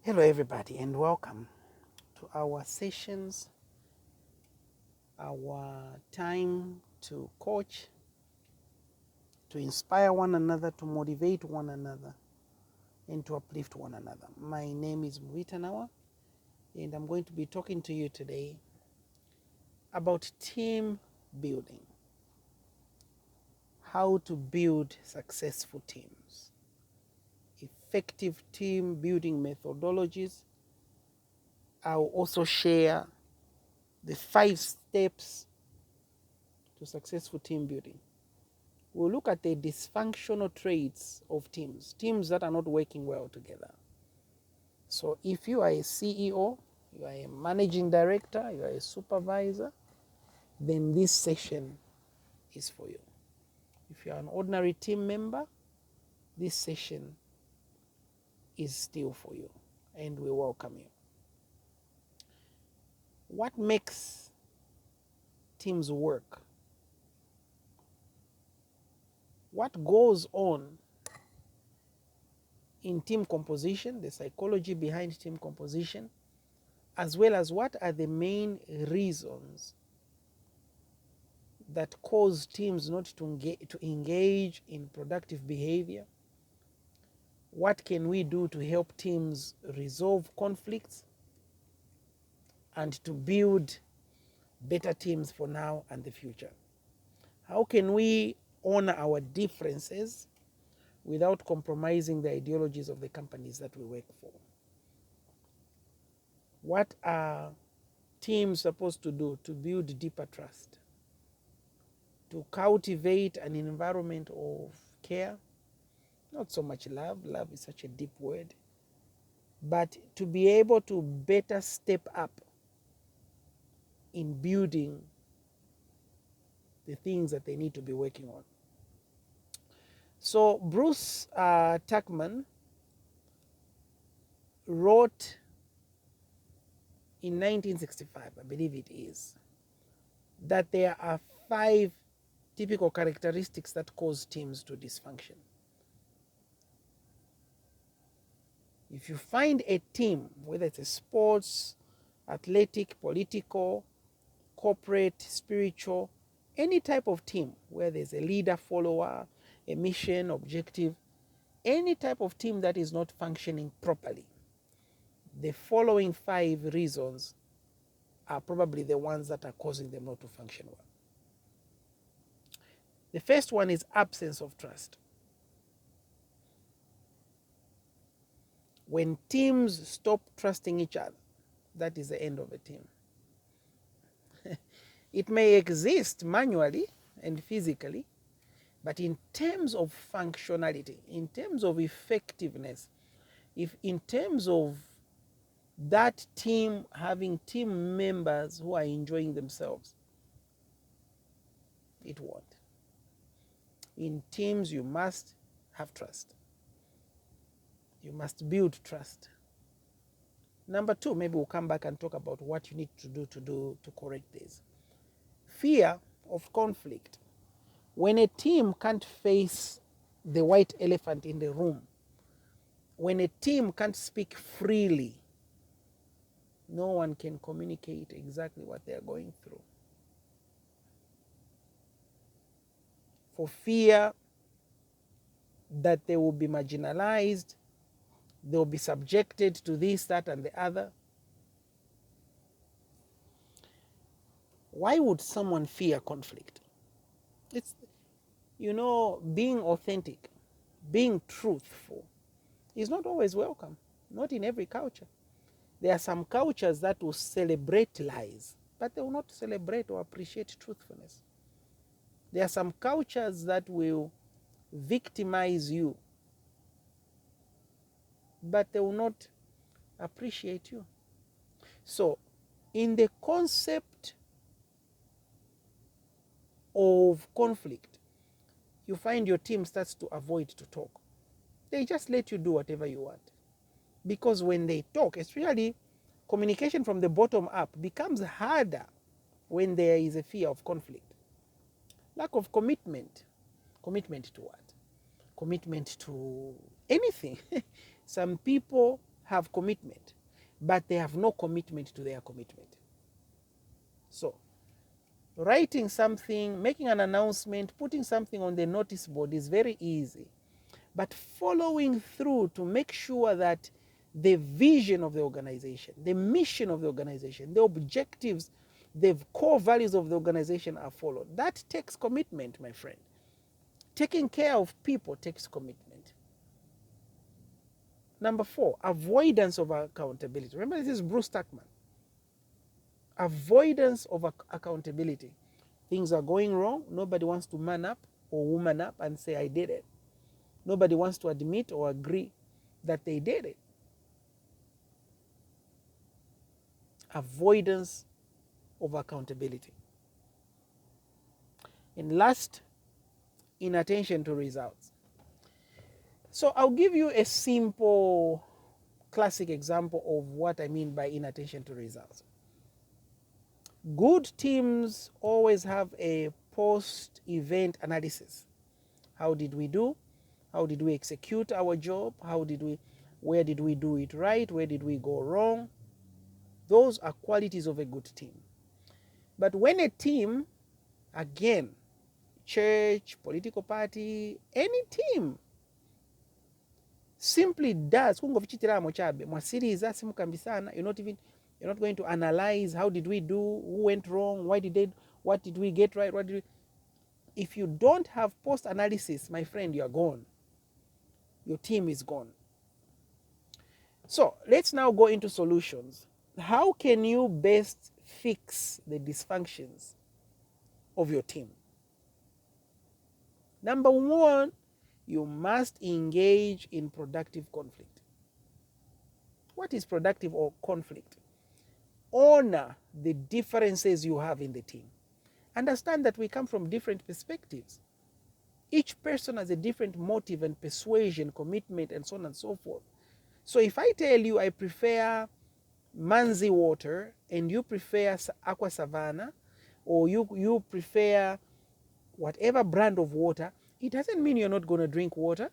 Hello, everybody, and welcome to our sessions, our time to coach, to inspire one another, to motivate one another, and to uplift one another. My name is Mwita Nawa, and I'm going to be talking to you today about team building, how to build successful teams, effective team building methodologies. I'll also share the 5 steps to successful team building. We'll look at the dysfunctional traits of teams that are not working well together. So if you are a CEO, you are a managing director, you are a supervisor, then this session is for you. If you are an ordinary team member, this session is still for you, and we welcome you. What makes teams work? What goes on in team composition, the psychology behind team composition, as well as what are the main reasons that cause teams not to engage in productive behavior? What can we do to help teams resolve conflicts and to build better teams for now and the future? How can we honor our differences without compromising the ideologies of the companies that we work for? What are teams supposed to do to build deeper trust, to cultivate an environment of care? Not so much love. Love is such a deep word. But to be able to better step up in building the things that they need to be working on. So Bruce Tuckman wrote in 1965, I believe it is, that there are 5 typical characteristics that cause teams to dysfunction. If you find a team, whether it's a sports, athletic, political, corporate, spiritual, any type of team where there's a leader, follower, a mission, objective, any type of team that is not functioning properly, the following 5 reasons are probably the ones that are causing them not to function well. The first one is absence of trust. When teams stop trusting each other, that is the end of a team. It may exist manually and physically, but in terms of functionality, in terms of effectiveness, in terms of that team having team members who are enjoying themselves, it won't. In teams, you must have trust. You must build trust. Number 2, maybe we'll come back and talk about what you need to do to correct this. Fear of conflict. When a team can't face the white elephant in the room, when a team can't speak freely, no one can communicate exactly what they are going through. For fear that they will be marginalized, they will be subjected to this, that, and the other. Why would someone fear conflict? It's, being authentic, being truthful is not always welcome, not in every culture. There are some cultures that will celebrate lies, but they will not celebrate or appreciate truthfulness. There are some cultures that will victimize you, but they will not appreciate you. So, in the concept of conflict, you find your team starts to avoid to talk. They just let you do whatever you want. Because when they talk, especially communication from the bottom up, becomes harder when there is a fear of conflict. Lack of commitment. Commitment to what? Commitment to anything. Some people have commitment, but they have no commitment to their commitment. So, writing something, making an announcement, putting something on the notice board is very easy. But following through to make sure that the vision of the organization, the mission of the organization, the objectives, the core values of the organization are followed, that takes commitment, my friend. Taking care of people takes commitment. Number 4, avoidance of accountability. Remember, this is Bruce Tuckman. Avoidance of accountability. Things are going wrong. Nobody wants to man up or woman up and say, I did it. Nobody wants to admit or agree that they did it. Avoidance of accountability. And last, inattention to results. So I'll give you a simple classic example of what I mean by inattention to results. Good teams always have a post-event analysis. How did we do? How did we execute our job? Where did we do it right? Where did we go wrong? Those are qualities of a good team. But when a team, again, church, political party, any team, simply does, you're not going to analyze how did we do, who went wrong, what did we get right, if you don't have post-analysis, my friend, you are gone. Your team is gone. So let's now go into solutions. How can you best fix the dysfunctions of your team? Number 1, you must engage in productive conflict. What is productive or conflict? Honor the differences you have in the team. Understand that we come from different perspectives. Each person has a different motive and persuasion, commitment, and so on and so forth. So if I tell you I prefer Manzi water and you prefer Aqua Savannah, or you prefer whatever brand of water, it doesn't mean you're not going to drink water.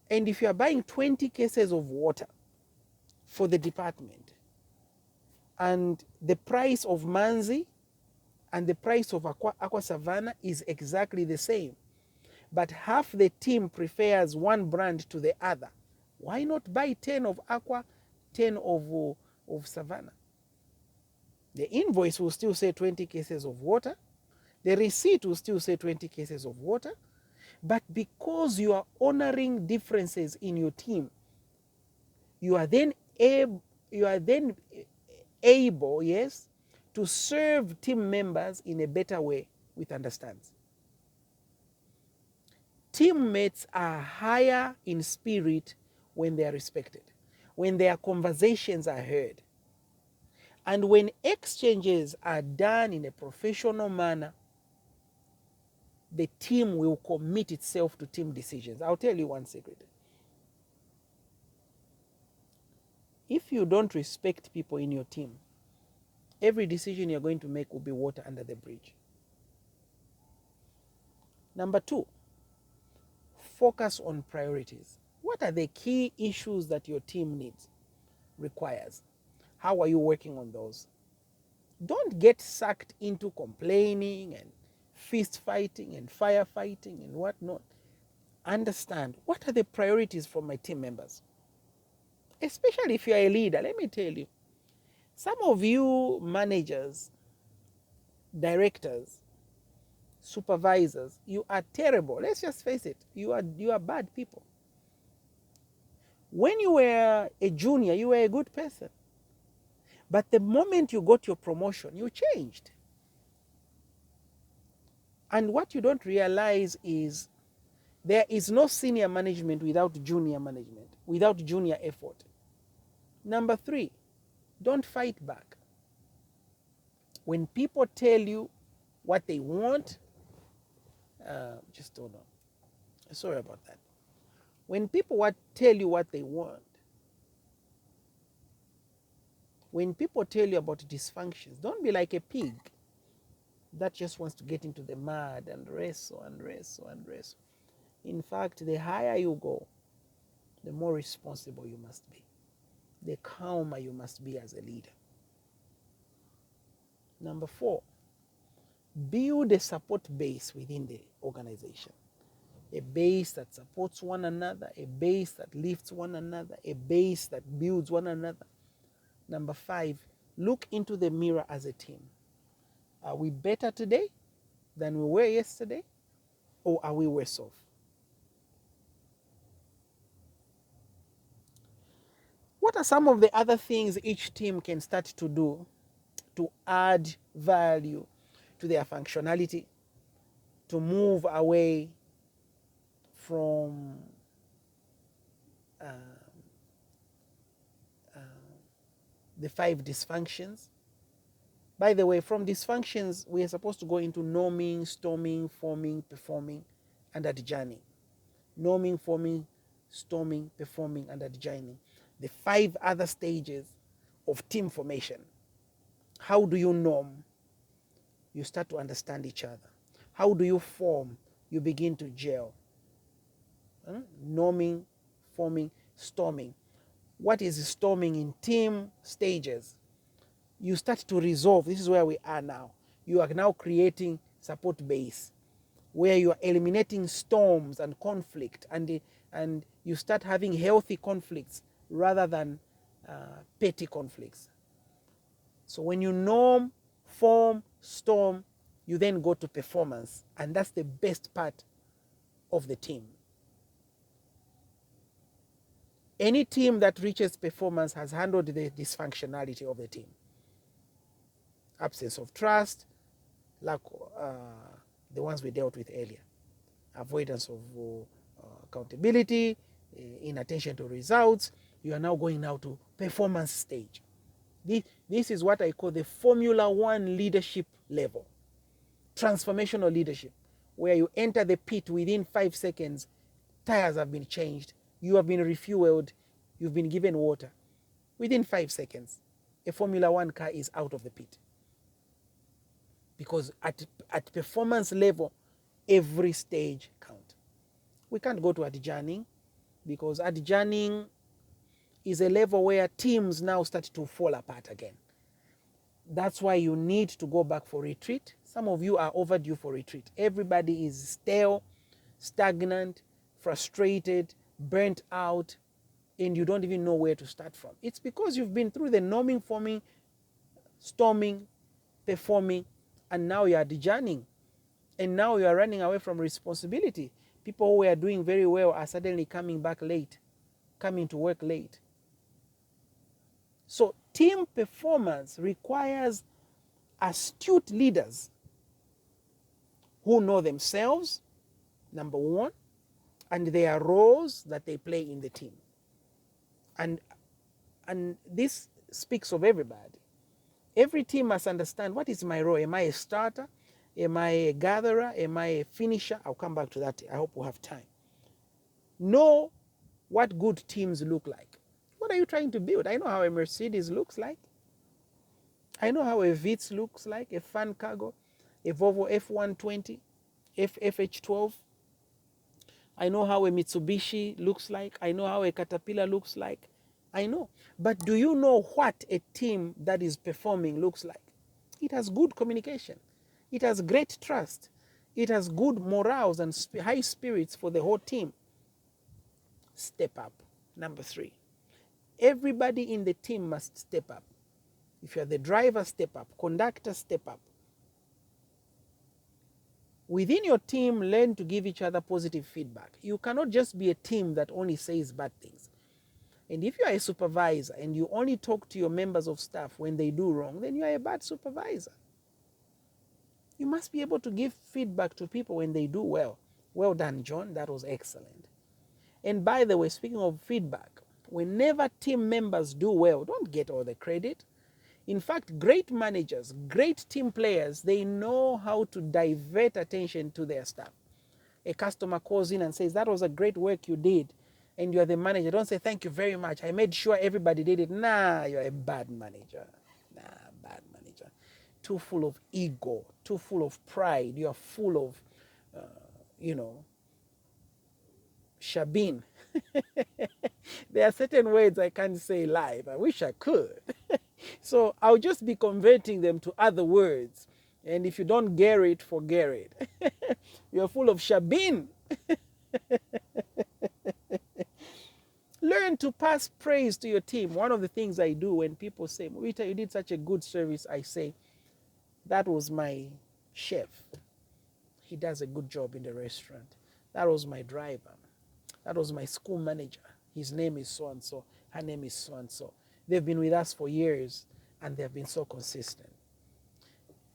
And if you are buying 20 cases of water for the department, and the price of Manzi and the price of Aqua Savannah is exactly the same, but half the team prefers one brand to the other, why not buy 10 of Aqua, 10 of Savannah? The invoice will still say 20 cases of water. The receipt will still say 20 cases of water. But because you are honoring differences in your team, you are then able, yes, to serve team members in a better way with understanding. Teammates are higher in spirit when they are respected, when their conversations are heard, and when exchanges are done in a professional manner. The team will commit itself to team decisions. I'll tell you one secret. If you don't respect people in your team, every decision you're going to make will be water under the bridge. Number 2, focus on priorities. What are the key issues that your team requires? How are you working on those? Don't get sucked into complaining and fist fighting and firefighting and whatnot. Understand, what are the priorities for my team members? Especially if you are a leader, let me tell you, some of you managers, directors, supervisors, you are terrible. Let's just face it. You are bad people. When you were a junior, you were a good person. But the moment you got your promotion, you changed. And what you don't realize is there is no senior management without junior management, without junior effort. Number 3, don't fight back. When people tell you what they want, just hold on. Sorry about that. When people tell you what they want, when people tell you about dysfunctions, don't be like a pig that just wants to get into the mud and wrestle and wrestle and wrestle. In fact, the higher you go, the more responsible you must be, the calmer you must be as a leader. Number 4, build a support base within the organization. A base that supports one another, a base that lifts one another, a base that builds one another. Number 5, look into the mirror as a team. Are we better today than we were yesterday, or are we worse off? What are some of the other things each team can start to do to add value to their functionality, to move away from the 5 dysfunctions? By the way, from dysfunctions, we are supposed to go into norming, storming, forming, performing, and adjourning. Norming, forming, storming, performing, and adjourning. The 5 other stages of team formation. How do you norm? You start to understand each other. How do you form? You begin to gel. Norming, forming, storming. What is storming in team stages? You start to resolve. This is where we are now. You are now creating support base where you are eliminating storms and conflict, and you start having healthy conflicts rather than petty conflicts. So when you norm, form, storm, you then go to performance, and that's the best part of the team. Any team that reaches performance has handled the dysfunctionality of the team. Absence of trust, lack, the ones we dealt with earlier. Avoidance of accountability, inattention to results. You are now going now to performance stage. This is what I call the Formula 1 leadership level. Transformational leadership, where you enter the pit within 5 seconds, tires have been changed, you have been refueled, you've been given water. Within 5 seconds, a Formula 1 car is out of the pit. Because at performance level, every stage counts. We can't go to adjourning, because adjourning is a level where teams now start to fall apart again. That's why you need to go back for retreat. Some of you are overdue for retreat. Everybody is stale, stagnant, frustrated, burnt out, and you don't even know where to start from. It's because you've been through the norming, forming, storming, performing, and now you are adjourning. And now you are running away from responsibility. People who are doing very well are suddenly coming back late, coming to work late. So team performance requires astute leaders who know themselves, number 1, and their roles that they play in the team. And this speaks of everybody. Every team must understand, what is my role? Am I a starter? Am I a gatherer? Am I a finisher? I'll come back to that. I hope we'll have time. Know what good teams look like. What are you trying to build? I know how a Mercedes looks like. I know how a Vitz looks like, a Fan Cargo, a Volvo F120, FH12. I know how a Mitsubishi looks like. I know how a Caterpillar looks like. I know. But do you know what a team that is performing looks like? It has good communication. It has great trust. It has good morals and high spirits for the whole team. Step up. Number 3. Everybody in the team must step up. If you're the driver, step up. Conductor, step up. Within your team, learn to give each other positive feedback. You cannot just be a team that only says bad things. And if you are a supervisor and you only talk to your members of staff when they do wrong, then you are a bad supervisor. You must be able to give feedback to people when they do well. Well done, John. That was excellent. And by the way, speaking of feedback, whenever team members do well, don't get all the credit. In fact, great managers, great team players, they know how to divert attention to their staff. A customer calls in and says, that was a great work you did. And you're the manager. Don't say, thank you very much. I made sure everybody did it. Nah, you're a bad manager. Nah, bad manager. Too full of ego, too full of pride. You're full of, Shabin. There are certain words I can't say live. I wish I could. So I'll just be converting them to other words. And if you don't get it, forget it. You're full of shabin. Learn to pass praise to your team. One of the things I do when people say, Rita, you did such a good service, I say, that was my chef. He does a good job in the restaurant. That was my driver. That was my school manager. His name is so and so. Her name is so and so. They've been with us for years and they've been so consistent.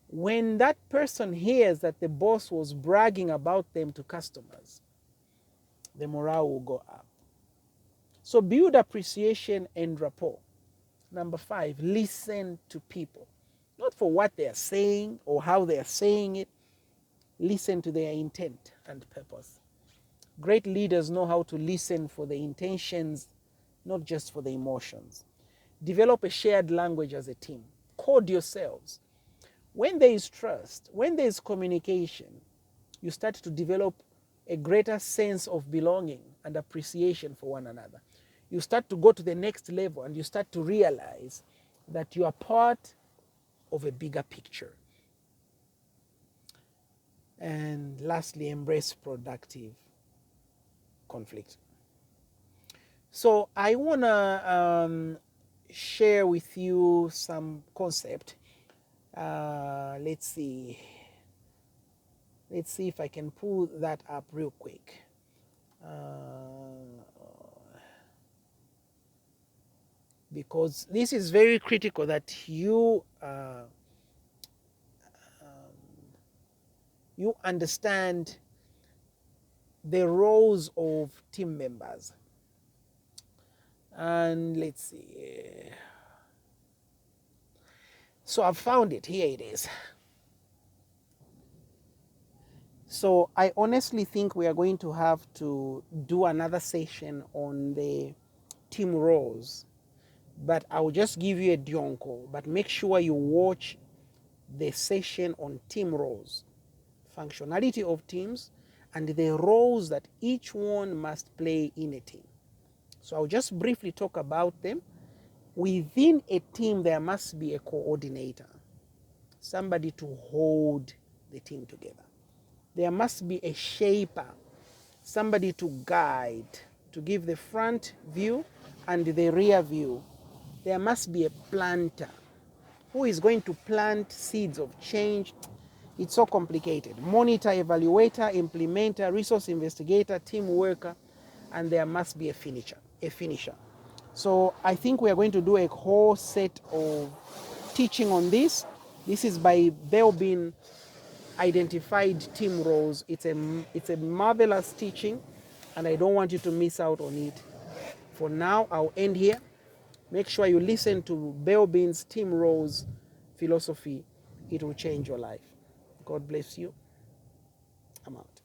When that person hears that the boss was bragging about them to customers, the morale will go up. So build appreciation and rapport. Number 5, listen to people. Not for what they are saying or how they are saying it. Listen to their intent and purpose. Great leaders know how to listen for the intentions, not just for the emotions. Develop a shared language as a team. Code yourselves. When there is trust, when there is communication, you start to develop a greater sense of belonging and appreciation for one another. You start to go to the next level and you start to realize that you are part of a bigger picture. And lastly, embrace productive conflict. So I want to share with you some concept. Let's see if I can pull that up real quick. Because this is very critical that you understand the roles of team members. And let's see. So I've found it. Here it is. So I honestly think we are going to have to do another session on the team roles. But I will just give you a dionko. But make sure you watch the session on team roles, functionality of teams, and the roles that each one must play in a team. So I'll just briefly talk about them. Within a team, there must be a coordinator, somebody to hold the team together. There must be a shaper, somebody to guide, to give the front view and the rear view. There must be a planter who is going to plant seeds of change. It's so complicated. Monitor, evaluator, implementer, resource investigator, team worker, and there must be a finisher. So I think we are going to do a whole set of teaching on this. This is by Belbin Identified Team Roles. It's a marvelous teaching, and I don't want you to miss out on it. For now, I'll end here. Make sure you listen to Belbin's Team Roles philosophy. It will change your life. God bless you. I'm out.